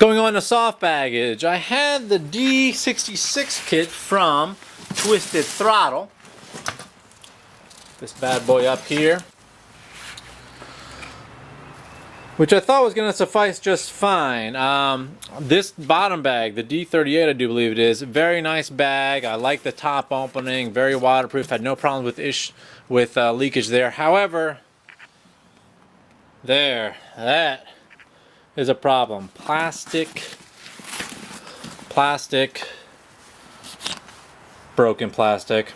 Going on to soft baggage, I had the D66 kit from Twisted Throttle. This bad boy up here, which I thought was going to suffice just fine. This bottom bag, the D38 I do believe it is, very nice bag. I like the top opening, very waterproof, had no problems with leakage there. However, that is a problem. Plastic, broken plastic.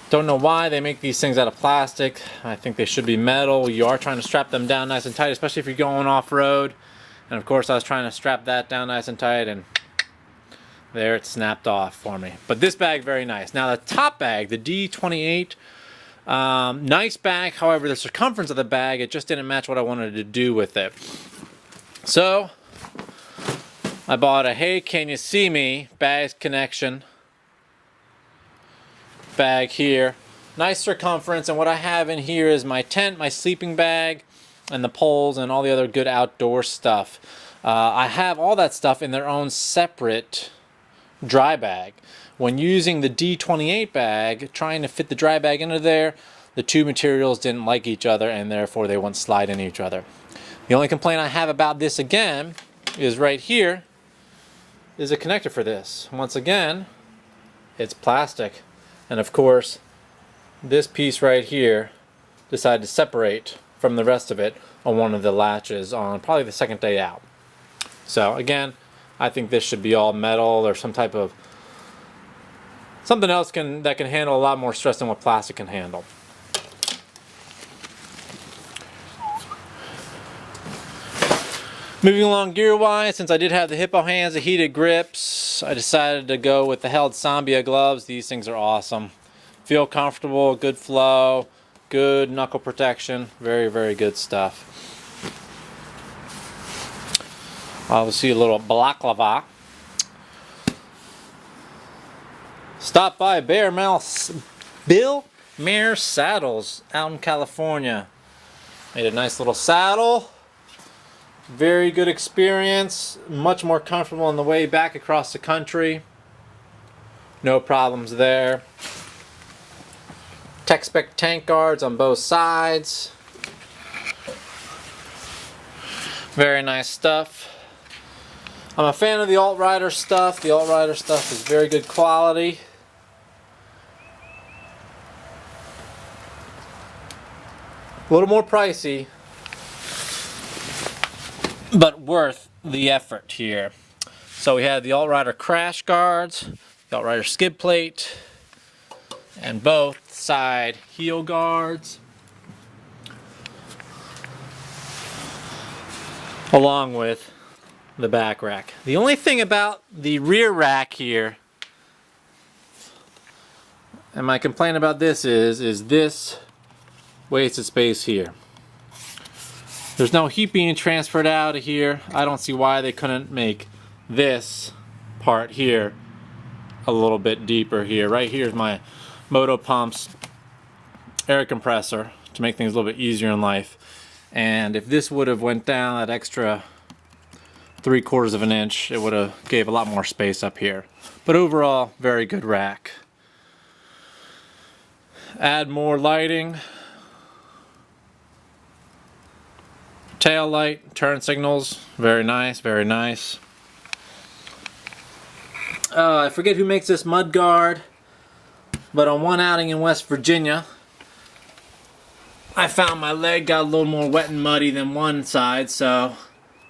Don't know why they make these things out of plastic. I think they should be metal. You are trying to strap them down nice and tight, especially if you're going off-road. And of course I was trying to strap that down nice and tight, and there it snapped off for me. But this bag, very nice. Now the top bag, the D28, nice bag. However, the circumference of the bag, it just didn't match what I wanted to do with it. So I bought a Hey Can You See Me bag connection bag here. Nice circumference, and what I have in here is my tent, my sleeping bag, and the poles and all the other good outdoor stuff. I have all that stuff in their own separate dry bag. When using the D28 bag, trying to fit the dry bag into there, the two materials didn't like each other, and therefore they wouldn't slide into each other. The only complaint I have about this again is right here is a connector for this. Once again, it's plastic. And of course, this piece right here decided to separate from the rest of it on one of the latches on probably the second day out. So again, I think this should be all metal or some type of something else that can handle a lot more stress than what plastic can handle. Moving along gear-wise, since I did have the hippo hands, the heated grips, I decided to go with the held Sambia gloves. These things are awesome. Feel comfortable, good flow, good knuckle protection, very, very good stuff. Obviously a little baklava. Stopped by Bill Mare Saddles out in California. Made a nice little saddle. Very good experience, much more comfortable on the way back across the country. No problems there. Tech Spec tank guards on both sides. Very nice stuff. I'm a fan of the Rawhyde stuff. The Rawhyde stuff is very good quality. A little more pricey, but worth the effort here. So we had the Rawhyde crash guards, the Rawhyde skid plate, and both side heel guards, along with the back rack. The only thing about the rear rack here, and my complaint about this is this wasted space here. There's no heat being transferred out of here. I don't see why they couldn't make this part here a little bit deeper here. Right here is my Moto Pumps air compressor to make things a little bit easier in life. And if this would have went down that extra 3/4 of an inch, it would have gave a lot more space up here. But overall, very good rack. Add more lighting. Tail light, turn signals, very nice, very nice. I forget who makes this mud guard, but on one outing in West Virginia, I found my leg got a little more wet and muddy than one side, so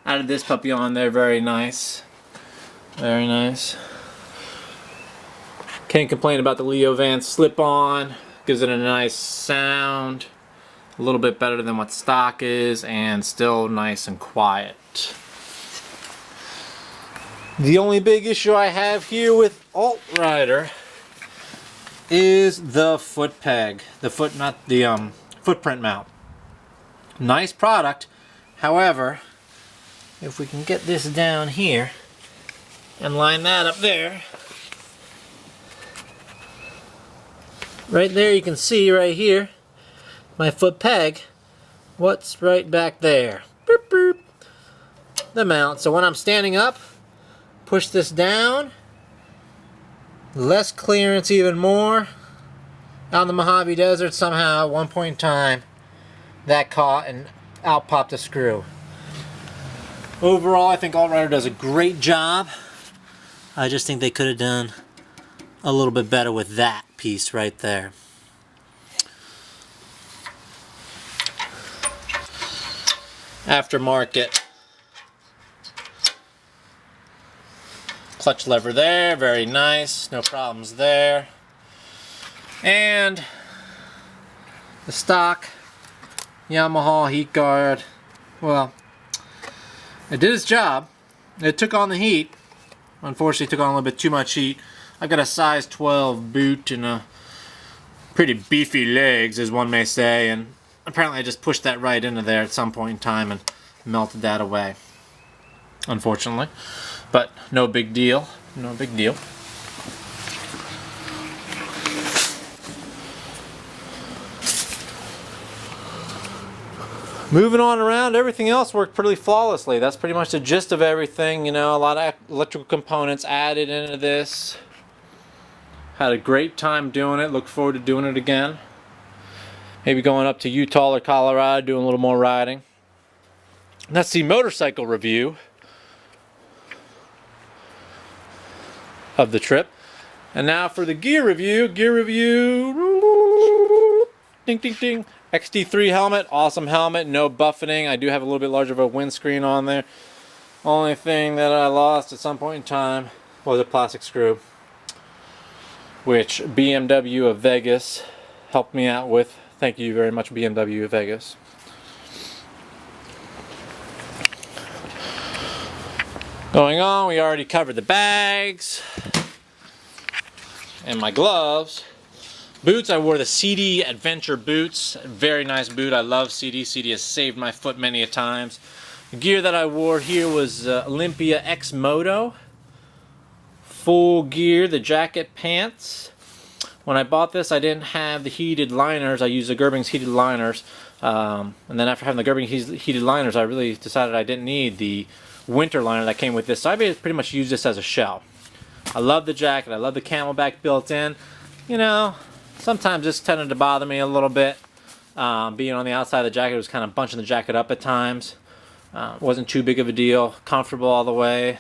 added this puppy on there. Very nice, very nice. Can't complain about the Leo Van slip-on. Gives it a nice sound. A little bit better than what stock is, and still nice and quiet. The only big issue I have here with Rawhyde is the foot peg. The footprint mount. Nice product. However, if we can get this down here and line that up there, right there you can see right here my foot peg, what's right back there. Boop, boop. the mount. So when I'm standing up, push this down, less clearance even more. Out in the Mojave Desert, somehow at one point in time, that caught and out popped a screw. Overall, I think Rawhyde does a great job. I just think they could have done a little bit better with that piece right there. Aftermarket clutch lever there, very nice, no problems there. And the stock Yamaha heat guard, well, it did its job. It took on the heat. Unfortunately, it took on a little bit too much heat. I've got a size 12 boot and a pretty beefy legs, as one may say, and apparently I just pushed that right into there at some point in time and melted that away. Unfortunately. But no big deal. No big deal. Moving on around, everything else worked pretty flawlessly. That's pretty much the gist of everything. You know, a lot of electrical components added into this. Had a great time doing it. Look forward to doing it again. Maybe going up to Utah or Colorado, doing a little more riding. That's the motorcycle review of the trip. And now for the gear review. Ding, ding, ding. XT3 helmet, awesome helmet, no buffeting. I do have a little bit larger of a windscreen on there. Only thing that I lost at some point in time was a plastic screw, which BMW of Vegas helped me out with. Thank you very much, BMW of Vegas. Going on, we already covered the bags and my gloves. Boots, I wore the CD Adventure boots. Very nice boot. I love CD. CD has saved my foot many a times. The gear that I wore here was Olympia X Moto. Full gear, the jacket, pants. When I bought this, I didn't have the heated liners. I used the Gerbing's heated liners. And then after having the Gerbing heated liners, I really decided I didn't need the winter liner that came with this. So I pretty much used this as a shell. I love the jacket. I love the camelback built in. You know, sometimes this tended to bother me a little bit. Being on the outside of the jacket, it was kind of bunching the jacket up at times. Wasn't too big of a deal. Comfortable all the way.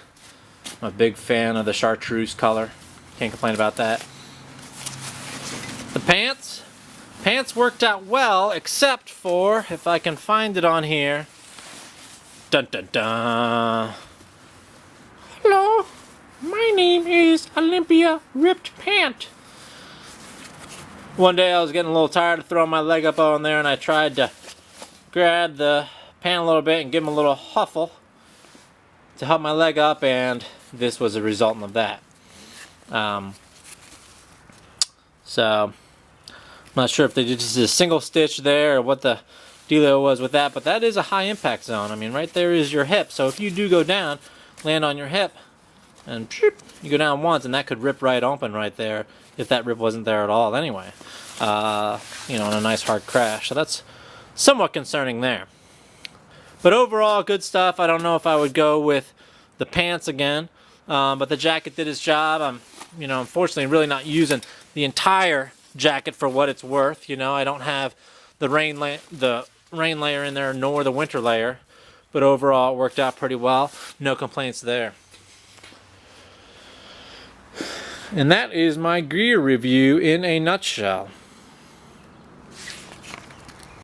I'm a big fan of the chartreuse color. Can't complain about that. The pants. Pants worked out well, except for, if I can find it on here. Dun dun dun. Hello, my name is Olympia Ripped Pant. One day I was getting a little tired of throwing my leg up on there, and I tried to grab the pant a little bit and give him a little huffle to help my leg up, and this was a resultant of that. So I'm not sure if they did just a single stitch there or what the dealio was with that, but that is a high impact zone. I mean, right there is your hip, so if you do go down, land on your hip, and you go down once, and that could rip right open right there if that rip wasn't there at all anyway. You know, in a nice hard crash. So that's somewhat concerning there. But overall, good stuff. I don't know if I would go with the pants again, but the jacket did its job. I'm, you know, unfortunately really not using the entire jacket for what it's worth. You know, I don't have the rain layer in there, nor the winter layer, but overall it worked out pretty well. No complaints there. And that is my gear review in a nutshell.